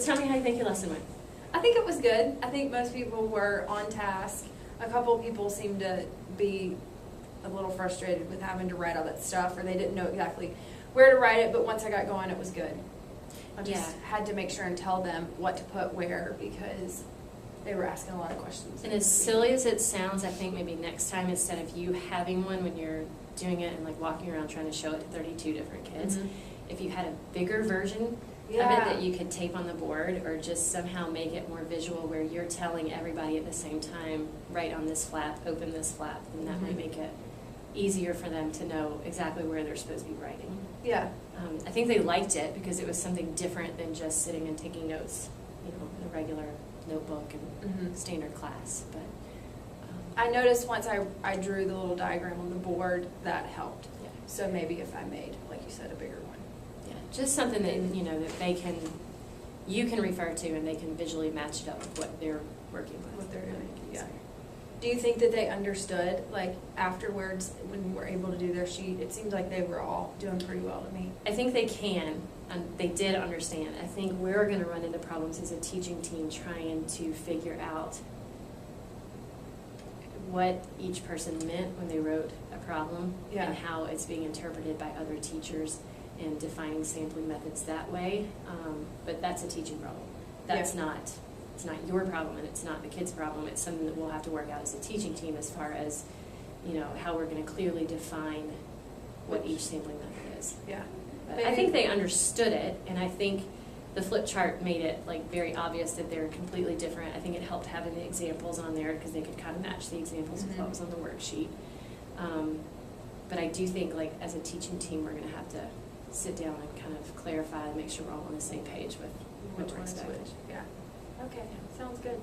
tell me how you think your lesson went. I think it was good. I think most people were on task. A couple people seemed to be a little frustrated with having to write all that stuff, or they didn't know exactly where to write it, but once I got going, it was good. I just had to make sure and tell them what to put where, because they were asking a lot of questions. And as silly as it sounds, I think maybe next time, instead of you having one when you're doing it and like walking around trying to show it to 32 different kids, if you had a bigger version of it that you could tape on the board, or just somehow make it more visual where you're telling everybody at the same time, write on this flap, open this flap, and that might make it easier for them to know exactly where they're supposed to be writing. Yeah. I think they liked it because it was something different than just sitting and taking notes, you know, in a regular notebook and standard class. But I noticed once I drew the little diagram on the board, that helped. Yeah. So maybe if I made, like you said, a bigger one. Yeah, just something that, you know, that you can refer to, and they can visually match it up with what they're working with. What they're doing, yeah. Do you think that they understood, like, afterwards, when we were able to do their sheet? It seemed like they were all doing pretty well to me. I think they can, and they did understand. I think we're going to run into problems as a teaching team trying to figure out what each person meant when they wrote a problem, and how it's being interpreted by other teachers, and defining sampling methods that way. But that's a teaching problem. That's not. It's not your problem, and it's not the kids' problem. It's something that we'll have to work out as a teaching team, as far as, you know, how we're going to clearly define what each sampling method is. Yeah. But I think they understood it, and I think the flip chart made it like very obvious that they're completely different. I think it helped having the examples on there, because they could kind of match the examples with what was on the worksheet. But I do think, like, as a teaching team, we're going to have to sit down and kind of clarify and make sure we're all on the same page with what we're expecting. Yeah. Okay, sounds good.